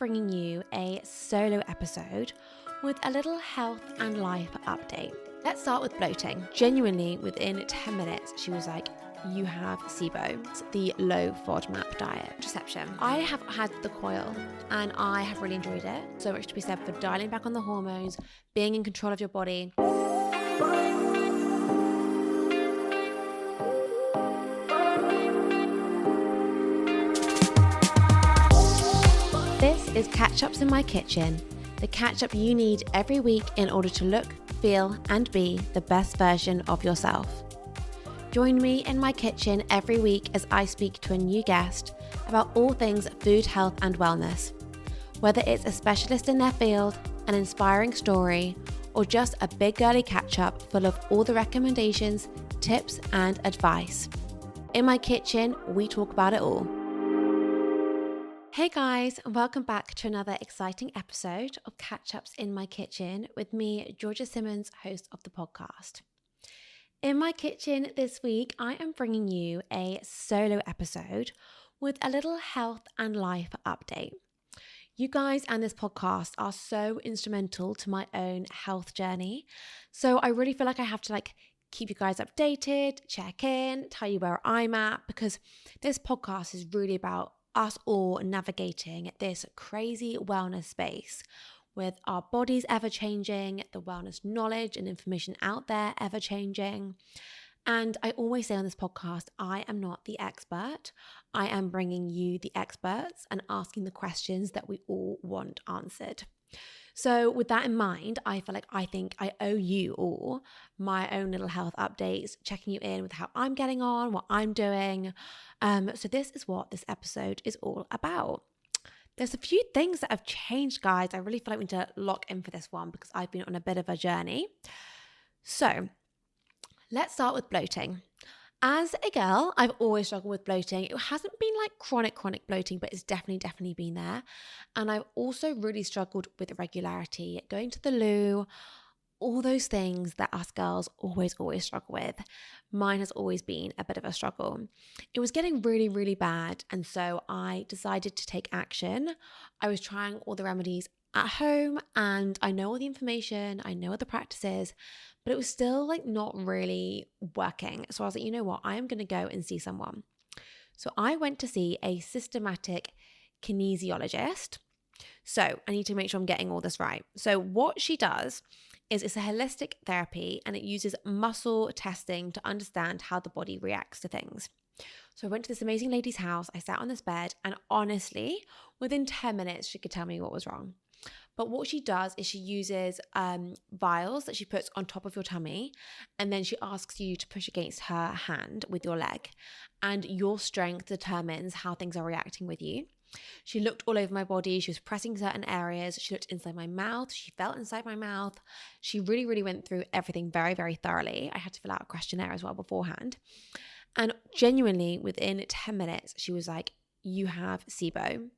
bringing you a solo episode with a little health and life update. Let's start with bloating. Genuinely, within 10 minutes, she was like, you have SIBO, it's the low FODMAP diet. Contraception. I have had the coil and I have really enjoyed it. So much to be said for dialing back on the hormones, being in control of your body. This is Catch-Ups in My Kitchen, the catch-up you need every week in order to look, feel and be the best version of yourself. Join me in my kitchen every week as I speak to a new guest about all things food, health and wellness. Whether it's a specialist in their field, an inspiring story, or just a big girly catch-up full of all the recommendations, tips and advice. In my kitchen, we talk about it all. Hey guys, and welcome back to another exciting episode of Catch-Ups in My Kitchen with me, Georgia Simmons, host of the podcast. In my kitchen this week, I am bringing you a solo episode with a little health and life update. You guys and this podcast are so instrumental to my own health journey. So I really feel like I have to keep you guys updated, check in, tell you where I'm at, because this podcast is really about us all navigating this crazy wellness space with our bodies ever changing, the wellness knowledge and information out there ever changing. And I always say on this podcast, I am not the expert. I am bringing you the experts and asking the questions that we all want answered. So with that in mind, I think I owe you all my own little health updates, checking you in with how I'm getting on, what I'm doing. So this is what this episode is all about. There's a few things that have changed, guys. I really feel like we need to lock in for this one because I've been on a bit of a journey. So let's start with bloating. As a girl, I've always struggled with bloating. It hasn't been like chronic bloating, but it's definitely been there. And I've also really struggled with regularity, going to the loo, all those things that us girls always struggle with. Mine has always been a bit of a struggle. It was getting really bad, and so I decided to take action. I was trying all the remedies at home, and I know all the information, I know all the practices, but it was still not really working. So I was like, you know what, I am going to go and see someone. So I went to see a systematic kinesiologist. So I need to make sure I'm getting all this right. So what she does is it's a holistic therapy and it uses muscle testing to understand how the body reacts to things. So I went to this amazing lady's house, I sat on this bed, and honestly, within 10 minutes, she could tell me what was wrong. But what she does is she uses vials that she puts on top of your tummy, and then she asks you to push against her hand with your leg, and your strength determines how things are reacting with you. She looked all over my body. She was pressing certain areas. She looked inside my mouth. She felt inside my mouth. She really went through everything very thoroughly. I had to fill out a questionnaire as well beforehand. And genuinely, within 10 minutes, she was like, you have SIBO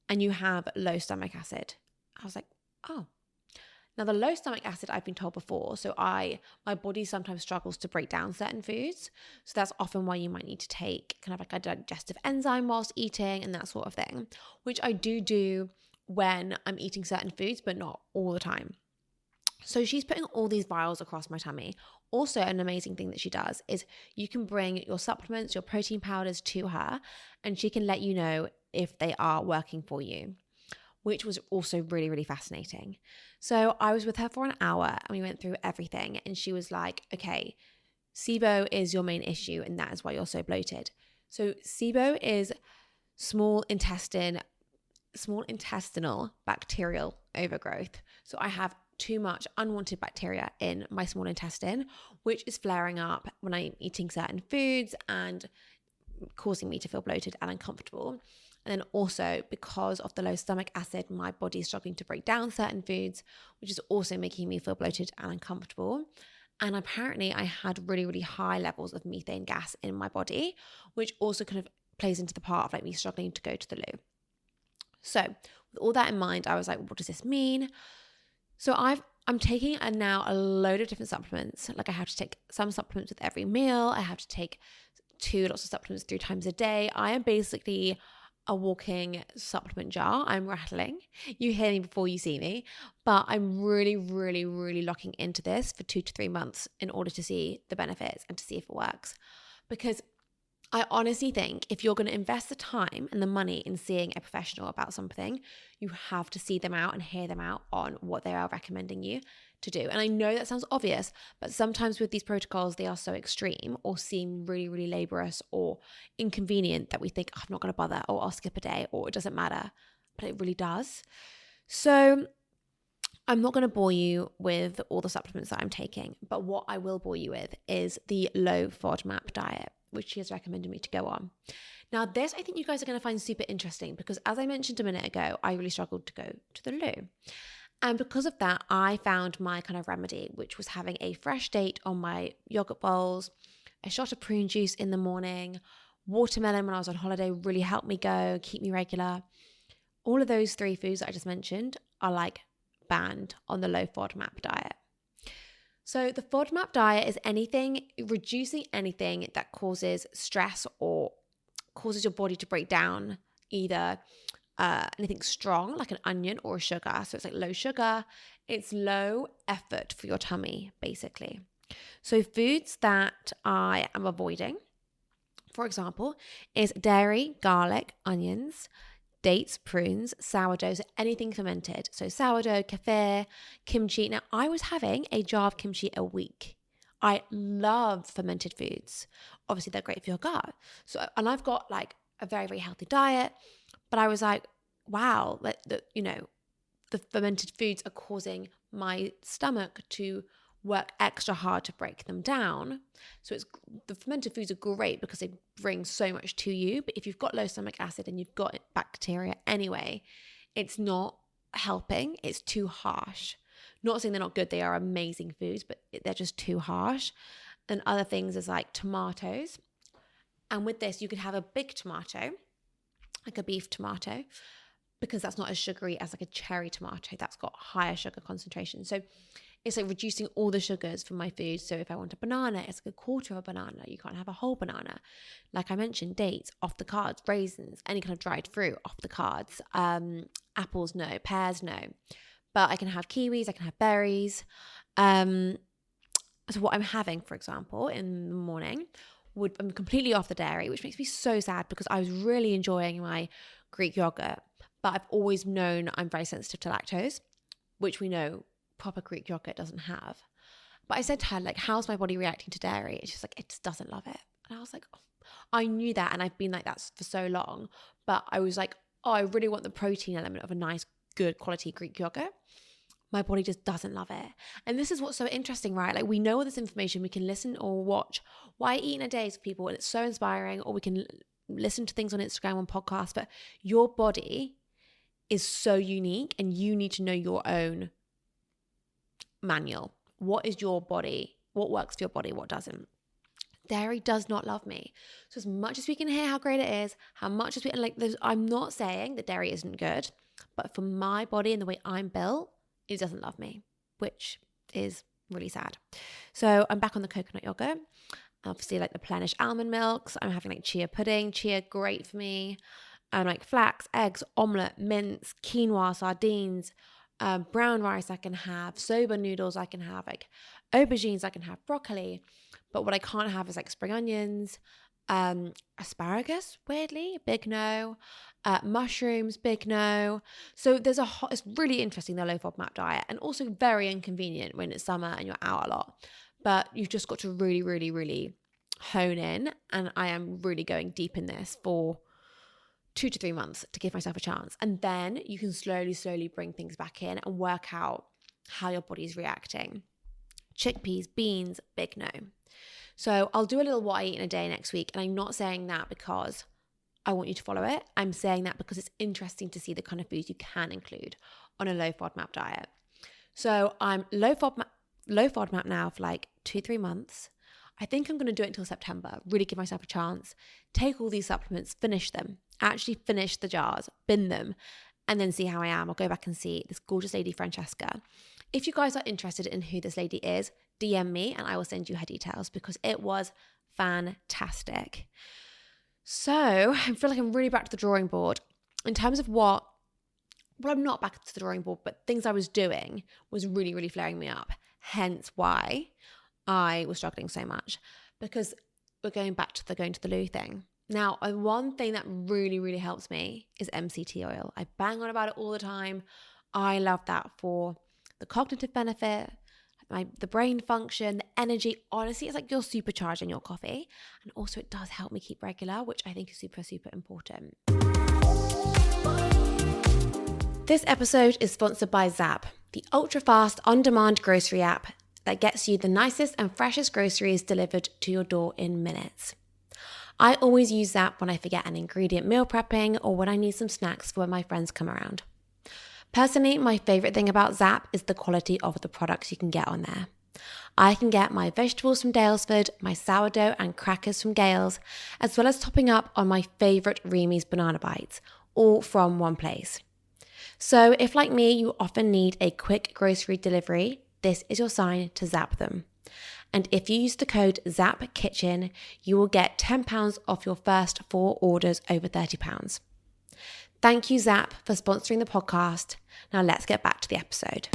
and you have low stomach acid. I was like, oh. Now, the low stomach acid I've been told before, so my body sometimes struggles to break down certain foods. So that's often why you might need to take kind of like a digestive enzyme whilst eating and that sort of thing, which I do when I'm eating certain foods, but not all the time. So she's putting all these vials across my tummy. Also, an amazing thing that she does is you can bring your supplements, your protein powders to her, and she can let you know if they are working for you, which was also really fascinating. So I was with her for an hour and we went through everything, and she was like, okay, SIBO is your main issue and that is why you're so bloated. So SIBO is small intestinal bacterial overgrowth. So I have too much unwanted bacteria in my small intestine, which is flaring up when I'm eating certain foods and causing me to feel bloated and uncomfortable. And then also because of the low stomach acid, my body is struggling to break down certain foods, which is also making me feel bloated and uncomfortable. And apparently I had really high levels of methane gas in my body, which also kind of plays into the part of me struggling to go to the loo. So with all that in mind, I was like, what does this mean? So I'm taking now a load of different supplements. I have to take some supplements with every meal. I have to take 2 lots of supplements 3 times a day. I am basically a walking supplement jar. I'm rattling. You hear me before you see me, but I'm really, really, really locking into this for 2 to 3 months in order to see the benefits and to see if it works. Because I honestly think if you're going to invest the time and the money in seeing a professional about something, you have to see them out and hear them out on what they are recommending you to do. And I know that sounds obvious, but sometimes with these protocols, they are so extreme or seem really, really laborious or inconvenient that we think, oh, I'm not going to bother, or I'll skip a day, or it doesn't matter. But it really does. So I'm not going to bore you with all the supplements that I'm taking, but what I will bore you with is the low FODMAP diet, which she has recommended me to go on. Now, this I think you guys are going to find super interesting because, as I mentioned a minute ago, I really struggled to go to the loo. And because of that, I found my kind of remedy, which was having a fresh date on my yogurt bowls, a shot of prune juice in the morning, watermelon when I was on holiday really helped me go, keep me regular. All of those 3 foods that I just mentioned are like banned on the low FODMAP diet. So the FODMAP diet is reducing anything that causes stress or causes your body to break down either anything strong like an onion or a sugar. So it's like low sugar, it's low effort for your tummy, basically. So foods that I am avoiding, for example, is dairy, garlic, onions, dates, prunes, sourdoughs, anything fermented. So sourdough, kefir, kimchi. Now, I was having a jar of kimchi a week. I love fermented foods. Obviously, they're great for your gut. So, and I've got like a very, very healthy diet, but I was like, wow, the fermented foods are causing my stomach to work extra hard to break them down. So the fermented foods are great because they bring so much to you. But if you've got low stomach acid and you've got bacteria anyway, it's not helping. It's too harsh. Not saying they're not good. They are amazing foods, but they're just too harsh. And other things is like tomatoes. And with this, you could have a big tomato, like a beef tomato, because that's not as sugary as like a cherry tomato. That's got higher sugar concentration. So it's like reducing all the sugars from my food. So if I want a banana, it's like a quarter of a banana. You can't have a whole banana. Like I mentioned, dates, off the cards, raisins, any kind of dried fruit, off the cards. Apples, no. Pears, no. But I can have kiwis, I can have berries. So what I'm having, for example, in the morning, I'm completely off the dairy, which makes me so sad because I was really enjoying my Greek yogurt. But I've always known I'm very sensitive to lactose, which we know proper Greek yogurt doesn't have. But I said to her, like, how's my body reacting to dairy? And she's like, it just doesn't love it. And I was like, oh, I knew that, and I've been like that for so long. But I was like, oh, I really want the protein element of a nice, good quality Greek yogurt. My body just doesn't love it. And this is what's so interesting, right? Like, we know all this information, we can listen or watch Why Eat in a Day for people, and it's so inspiring, or we can listen to things on Instagram, on podcasts, but your body is so unique, and you need to know your own manual. What is your body? What works for your body? What doesn't? Dairy does not love me. So as much as we can hear how great it is, how much as we like, I'm not saying that dairy isn't good, but for my body and the way I'm built, it doesn't love me, which is really sad. So I'm back on the coconut yogurt. Obviously, like the Plenish almond milks. I'm having like chia pudding. Chia, great for me. Like flax, eggs, omelette, mince, quinoa, sardines, brown rice I can have, soba noodles I can have, like aubergines I can have, broccoli. But what I can't have is like spring onions, asparagus, weirdly, big no, mushrooms, big no. So it's really interesting, the low FODMAP diet, and also very inconvenient when it's summer and you're out a lot. But you've just got to really, really, really hone in. And I am really going deep in this for 2 to 3 months to give myself a chance. And then you can slowly bring things back in and work out how your body's reacting. Chickpeas, beans, big no. So I'll do a little what I eat in a day next week. And I'm not saying that because I want you to follow it. I'm saying that because it's interesting to see the kind of foods you can include on a low FODMAP diet. So I'm low FODMAP now for like 2-3 months. I think I'm going to do it until September, really give myself a chance, take all these supplements, finish them, actually finish the jars, bin them, and then see how I am. I'll go back and see this gorgeous lady, Francesca. If you guys are interested in who this lady is, DM me and I will send you her details because it was fantastic. So I feel like I'm really back to the drawing board in terms of well, I'm not back to the drawing board, but things I was doing was really, really flaring me up. Hence why I was struggling so much, because we're going back to the going to the loo thing. Now, one thing that really, really helps me is MCT oil. I bang on about it all the time. I love that for the cognitive benefit, the brain function, the energy. Honestly, it's like you're supercharging your coffee. And also it does help me keep regular, which I think is super, super important. This episode is sponsored by Zapp, the ultra-fast on-demand grocery app that gets you the nicest and freshest groceries delivered to your door in minutes. I always use Zapp when I forget an ingredient meal prepping or when I need some snacks for when my friends come around. Personally, my favorite thing about Zapp is the quality of the products you can get on there. I can get my vegetables from Dalesford, my sourdough and crackers from Gales, as well as topping up on my favorite Remy's banana bites, all from one place. So if, like me, you often need a quick grocery delivery, this is your sign to Zapp them. And if you use the code ZAPPKITCHEN, you will get £10 off your first 4 orders over £30. Thank you, Zapp, for sponsoring the podcast. Now let's get back to the episode.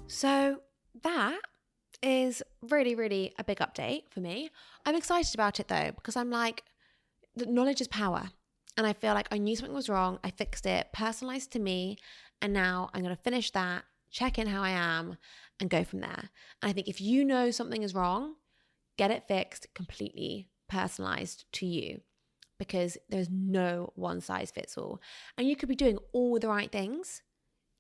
So that is really, really a big update for me. I'm excited about it though, because I'm like, the knowledge is power. And I feel like I knew something was wrong. I fixed it, personalized to me. And now I'm going to finish that, check in how I am, and go from there. And I think if you know something is wrong, get it fixed, completely personalized to you, because there's no one size fits all. And you could be doing all the right things,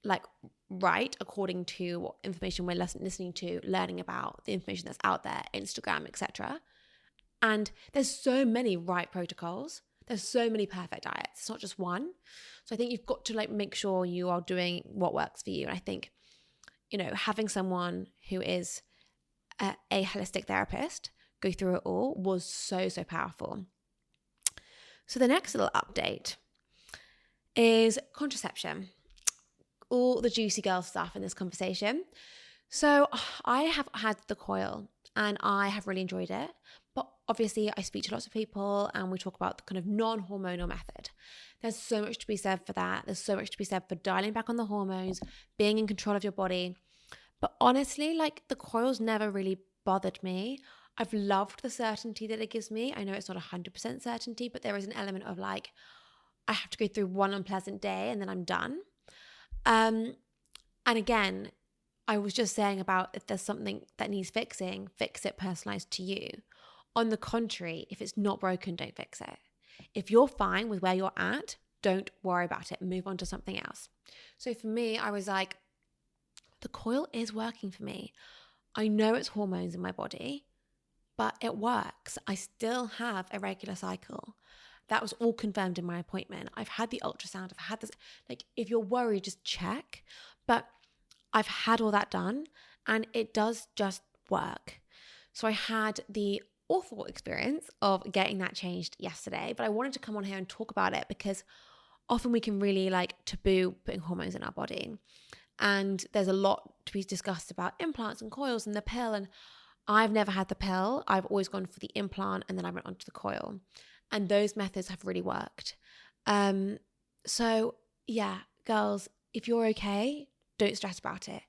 like right, according to what information we're listening to, learning about the information that's out there, Instagram, etc. And there's so many right protocols. There's so many perfect diets. It's not just one. So I think you've got to make sure you are doing what works for you. And I think, having someone who is a holistic therapist go through it all was so, so powerful. So the next little update is contraception. All the juicy girl stuff in this conversation. So I have had the coil and I have really enjoyed it. But obviously I speak to lots of people and we talk about the kind of non-hormonal method. There's so much to be said for that. There's so much to be said for dialing back on the hormones, being in control of your body. But honestly, the coil's never really bothered me. I've loved the certainty that it gives me. I know it's not 100% certainty, but there is an element of I have to go through one unpleasant day and then I'm done. And again, I was just saying about if there's something that needs fixing, fix it personalized to you. On the contrary, if it's not broken, don't fix it. If you're fine with where you're at, don't worry about it. Move on to something else. So for me, I was like, the coil is working for me. I know it's hormones in my body, but it works. I still have a regular cycle. That was all confirmed in my appointment. I've had the ultrasound. I've had this. If you're worried, just check. But I've had all that done and it does just work. So I had the awful experience of getting that changed yesterday, but I wanted to come on here and talk about it because often we can really taboo putting hormones in our body. And there's a lot to be discussed about implants and coils and the pill. And I've never had the pill. I've always gone for the implant and then I went onto the coil. And those methods have really worked. So yeah, girls, if you're okay, don't stress about it.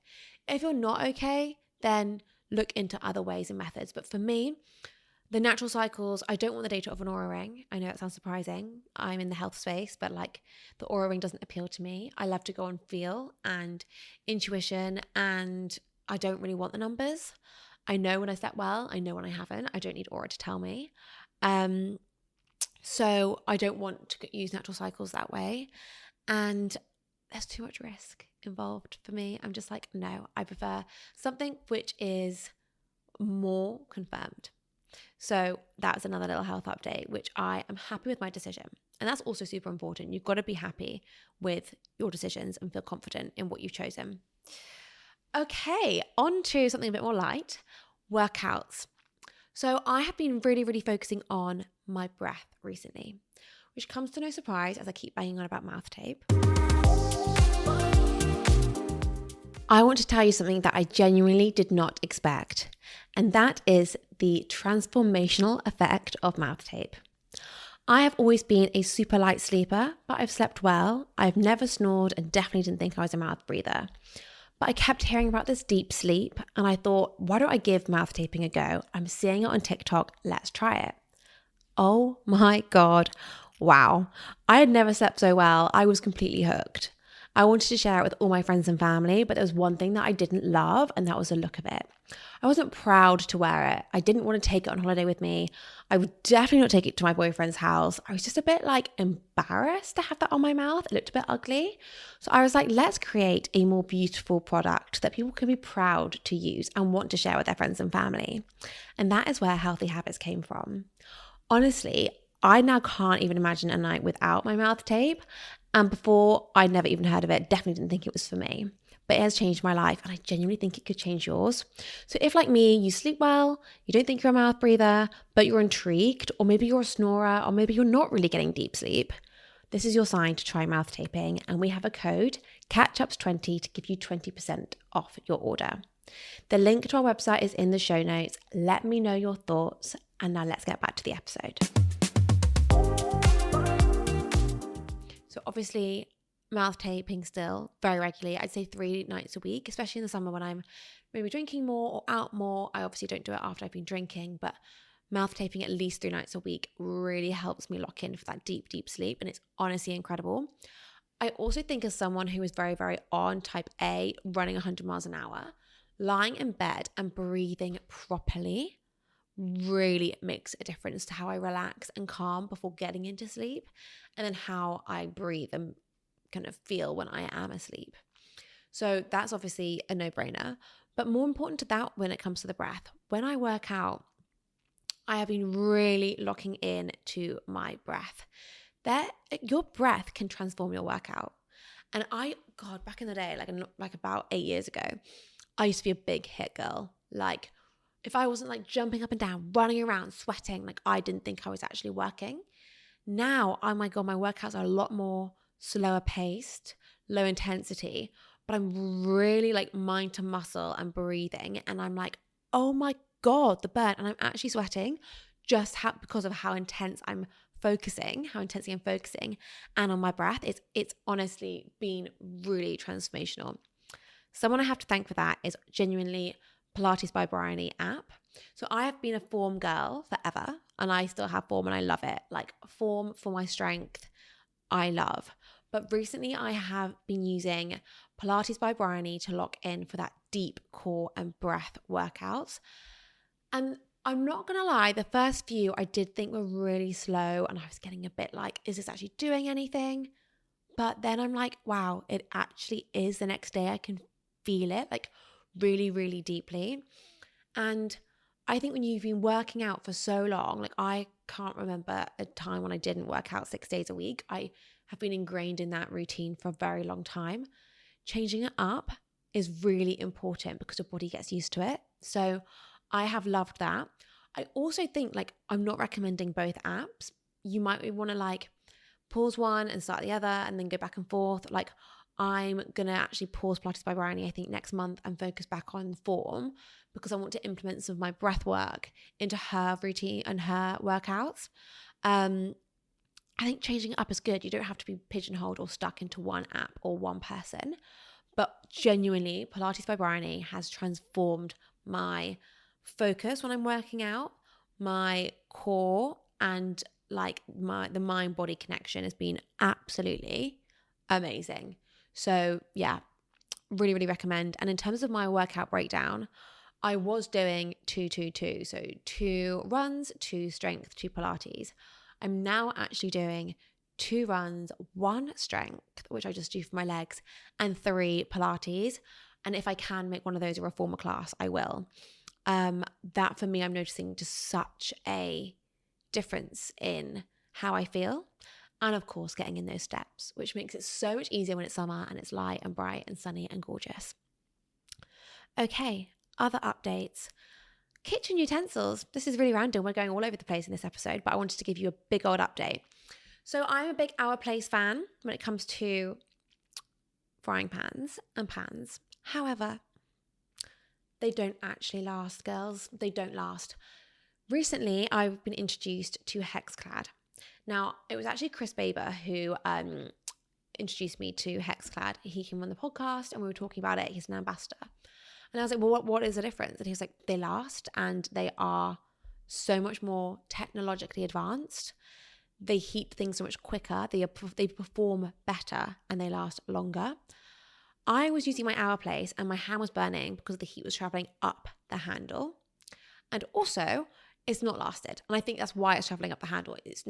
If you're not okay, then look into other ways and methods. But for me, the natural cycles, I don't want the data of an Oura ring. I know it sounds surprising. I'm in the health space, but the Oura ring doesn't appeal to me. I love to go on feel and intuition, and I don't really want the numbers. I know when I slept well. I know when I haven't. I don't need Oura to tell me. So I don't want to use natural cycles that way. And there's too much risk involved for me. I'm just no, I prefer something which is more confirmed. So that's another little health update, which I am happy with my decision. And that's also super important. You've got to be happy with your decisions and feel confident in what you've chosen. Okay, on to something a bit more light, workouts. So I have been really, really focusing on my breath recently, which comes to no surprise as I keep banging on about mouth tape. I want to tell you something that I genuinely did not expect. and that is the transformational effect of mouth tape. I have always been a super light sleeper, but I've slept well. I've never snored and definitely didn't think I was a mouth breather. But I kept hearing about this deep sleep and I thought, why don't I give mouth taping a go? I'm seeing it on TikTok, let's try it. Oh my God, wow. I had never slept so well. I was completely hooked. I wanted to share it with all my friends and family, but there was one thing that I didn't love, and that was the look of it. I wasn't proud to wear it. I didn't want to take it on holiday with me. I would definitely not take it to my boyfriend's house. I was just a bit embarrassed to have that on my mouth. It looked a bit ugly. So I was like, let's create a more beautiful product that people can be proud to use and want to share with their friends and family. And that is where Healthy Habits came from. Honestly, I now can't even imagine a night without my mouth tape. And before, I'd never even heard of it, definitely didn't think it was for me. But it has changed my life and I genuinely think it could change yours. So if, like me, you sleep well, you don't think you're a mouth breather, but you're intrigued, or maybe you're a snorer, or maybe you're not really getting deep sleep, this is your sign to try mouth taping. And we have a code, CATCHUPS20, to give you 20% off your order. The link to our website is in the show notes. Let me know your thoughts. And now let's get back to the episode. So obviously, mouth taping still very regularly. I'd say 3 nights a week, especially in the summer when I'm maybe drinking more or out more. I obviously don't do it after I've been drinking, but mouth taping at least 3 nights a week really helps me lock in for that deep, deep sleep. And it's honestly incredible. I also think as someone who is very, very on type A, running 100 miles an hour, lying in bed and breathing properly really makes a difference to how I relax and calm before getting into sleep, and then how I breathe and kind of feel when I am asleep. So that's obviously a no-brainer. But more important to that when it comes to the breath, when I work out, I have been really locking in to my breath. Your breath can transform your workout. And back in the day, like about 8 years ago, I used to be a big hit girl. If I wasn't jumping up and down, running around, sweating, I didn't think I was actually working. Now, oh my God, my workouts are a lot more slower paced, low intensity, but I'm really mind to muscle and breathing. And I'm like, oh my God, the burn. And I'm actually sweating because of how intensely I'm focusing and on my breath. It's honestly been really transformational. Someone I have to thank for that is genuinely Pilates by Bryony app. So I have been a form girl forever and I still have form and I love it. Form for my strength, I love. But recently I have been using Pilates by Bryony to lock in for that deep core and breath workouts. And I'm not going to lie, the first few I did think were really slow and I was getting a bit is this actually doing anything? But then I'm like, wow, it actually is. The next day I can feel it really, really deeply. And I think when you've been working out for so long, I can't remember a time when I didn't work out 6 days a week. I have been ingrained in that routine for a very long time. Changing it up is really important because your body gets used to it. So I have loved that. I also think I'm not recommending both apps. You might want to pause one and start the other and then go back and forth. I'm going to actually pause Pilates by Bryony, I think, next month and focus back on form because I want to implement some of my breath work into her routine and her workouts. I think changing it up is good. You don't have to be pigeonholed or stuck into one app or one person. But genuinely, Pilates by Bryony has transformed my focus when I'm working out, my core, and the mind-body connection has been absolutely amazing. So yeah, really, really recommend. And in terms of my workout breakdown, I was doing 2-2-2. So 2 runs, 2 strength, 2 Pilates. I'm now actually doing 2 runs, 1 strength, which I just do for my legs, and 3 Pilates. And if I can make one of those a reformer class, I will. That for me, I'm noticing just such a difference in how I feel. And of course, getting in those steps, which makes it so much easier when it's summer and it's light and bright and sunny and gorgeous. Okay, other updates. Kitchen utensils. This is really random. We're going all over the place in this episode, but I wanted to give you a big old update. So I'm a big Our Place fan when it comes to frying pans and pans. However, they don't actually last, girls. They don't last. Recently, I've been introduced to HexClad. Now, it was actually Chris Baber who introduced me to HexClad. He came on the podcast and we were talking about it. He's an ambassador. And I was like, well, what is the difference? And he was like, they last and they are so much more technologically advanced. They heat things so much quicker. They perform better and they last longer. I was using my Hourplace and my hand was burning because the heat was traveling up the handle. And also, it's not lasted. And I think that's why it's traveling up the handle. It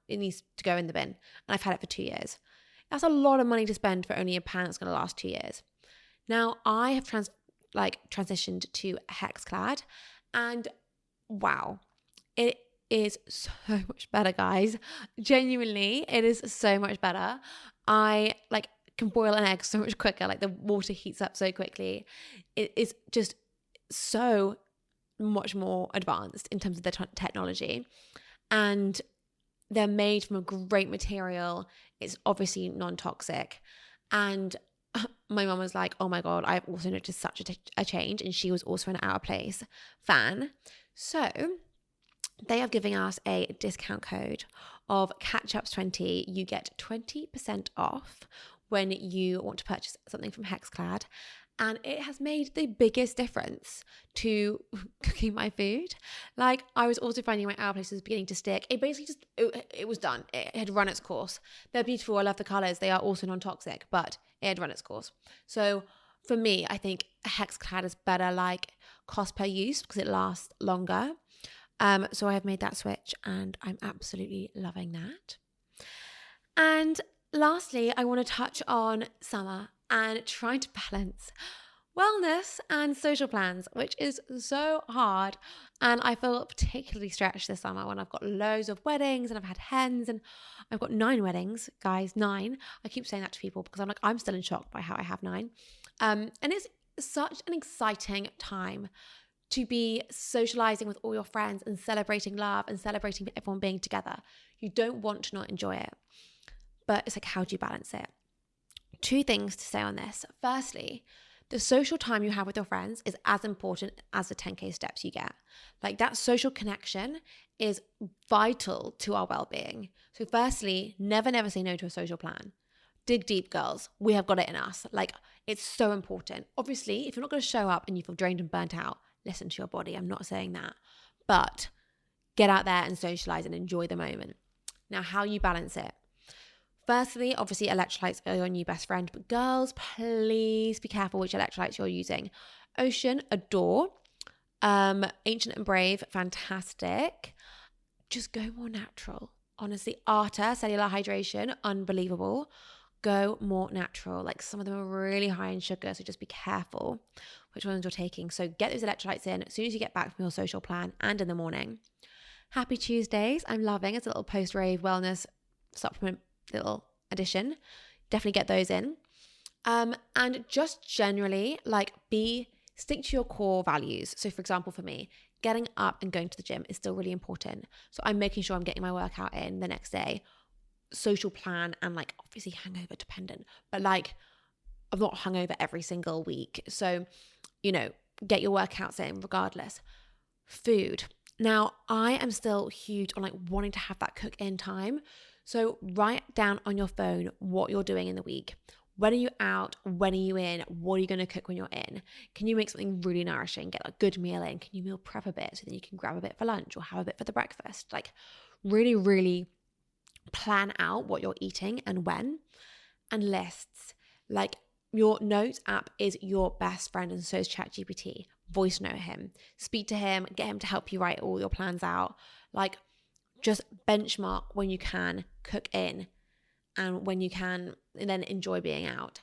needs to go in the bin. And I've had it for 2 years. That's a lot of money to spend for only a pan that's going to last 2 years. Now, I have transitioned to HexClad, and wow, it is so much better, guys. Genuinely, it is so much better. I can boil an egg so much quicker. The water heats up so quickly. It is just so much more advanced in terms of the technology, and they're made from a great material. It's obviously non-toxic, and my mum was like, oh my God, I've also noticed such a change. And she was also an Hourplace fan. So they are giving us a discount code of CatchUps20. You get 20% off when you want to purchase something from HexClad. And it has made the biggest difference to cooking my food. I was also finding my Hourplace was beginning to stick. It basically it was done. It had run its course. They're beautiful. I love the colors. They are also non-toxic, but it had run its course. So for me, I think HexClad is better cost per use because it lasts longer. So I have made that switch and I'm absolutely loving that. And lastly, I want to touch on summer and trying to balance wellness and social plans, which is so hard. And I feel particularly stretched this summer when I've got loads of weddings and I've had hens and I've got 9 weddings, guys, 9. I keep saying that to people because I'm still in shock by how I have 9. And it's such an exciting time to be socializing with all your friends and celebrating love and celebrating everyone being together. You don't want to not enjoy it. But it's how do you balance it? 2 things to say on this. Firstly, the social time you have with your friends is as important as the 10K steps you get. That social connection is vital to our well-being. So firstly, never say no to a social plan. Dig deep, girls. We have got it in us. It's so important. Obviously, if you're not going to show up and you feel drained and burnt out, listen to your body. I'm not saying that. But get out there and socialize and enjoy the moment. Now, how you balance it. Firstly, obviously, electrolytes are your new best friend, but girls, please be careful which electrolytes you're using. Ocean, adore. Ancient and Brave, fantastic. Just go more natural. Honestly, Arta, cellular hydration, unbelievable. Go more natural. Some of them are really high in sugar, so just be careful which ones you're taking. So get those electrolytes in as soon as you get back from your social plan and in the morning. Happy Tuesdays. I'm loving. It's a little post-rave wellness supplement little addition. Definitely get those in. And just generally stick to your core values. So for example, for me, getting up and going to the gym is still really important. So I'm making sure I'm getting my workout in the next day. Social plan and obviously hangover dependent, but I'm not hungover every single week. So, get your workouts in regardless. Food. Now, I am still huge on wanting to have that cook in time. So write down on your phone what you're doing in the week. When are you out? When are you in? What are you going to cook when you're in? Can you make something really nourishing? Get a good meal in? Can you meal prep a bit so then you can grab a bit for lunch or have a bit for the breakfast? Really, really plan out what you're eating and when. And lists. Your notes app is your best friend and so is ChatGPT. Voice note him. Speak to him. Get him to help you write all your plans out. Just benchmark when you can cook in and when you can and then enjoy being out.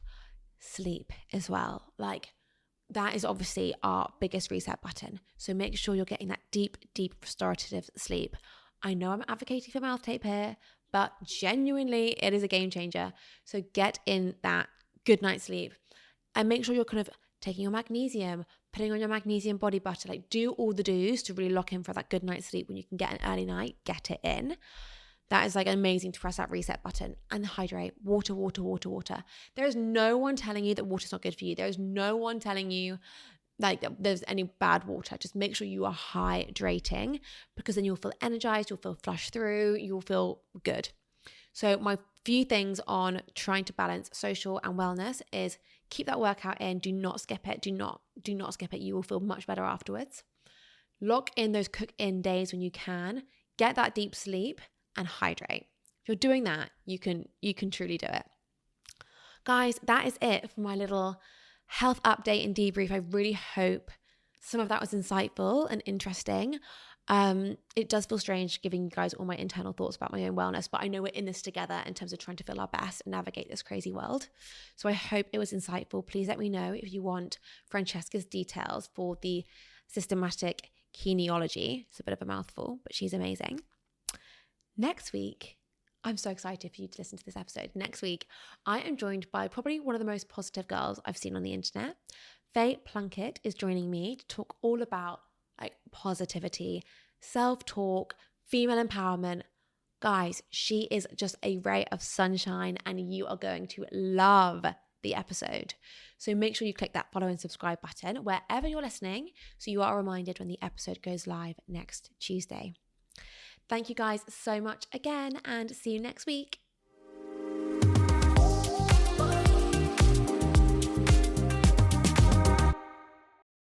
Sleep as well. That is obviously our biggest reset button. So make sure you're getting that deep, deep restorative sleep. I know I'm advocating for mouth tape here, but genuinely it is a game changer. So get in that good night's sleep and make sure you're taking your magnesium, putting on your magnesium body butter, do all the do's to really lock in for that good night's sleep. When you can get an early night, get it in. That is amazing to press that reset button. And hydrate. Water, water, water, water. There is no one telling you that water's not good for you. There is no one telling you like there's any bad water. Just make sure you are hydrating, because then you'll feel energized, you'll feel flushed through, you'll feel good. So my few things on trying to balance social and wellness is keep that workout in. Do not skip it. Do not skip it. You will feel much better afterwards. Lock in those cook-in days when you can. Get that deep sleep and hydrate. If you're doing that, you can truly do it. Guys, that is it for my little health update and debrief. I really hope some of that was insightful and interesting. It does feel strange giving you guys all my internal thoughts about my own wellness, but I know we're in this together in terms of trying to feel our best and navigate this crazy world. So I hope it was insightful. Please let me know if you want Francesca's details for the systematic kinesiology. It's a bit of a mouthful, but she's amazing. Next week, I'm so excited for you to listen to this episode. Next week, I am joined by probably one of the most positive girls I've seen on the internet. Faye Plunkett is joining me to talk all about like positivity, self-talk, female empowerment. Guys, she is just a ray of sunshine and you are going to love the episode. So make sure you click that follow and subscribe button wherever you're listening so you are reminded when the episode goes live next Tuesday. Thank you guys so much again and see you next week.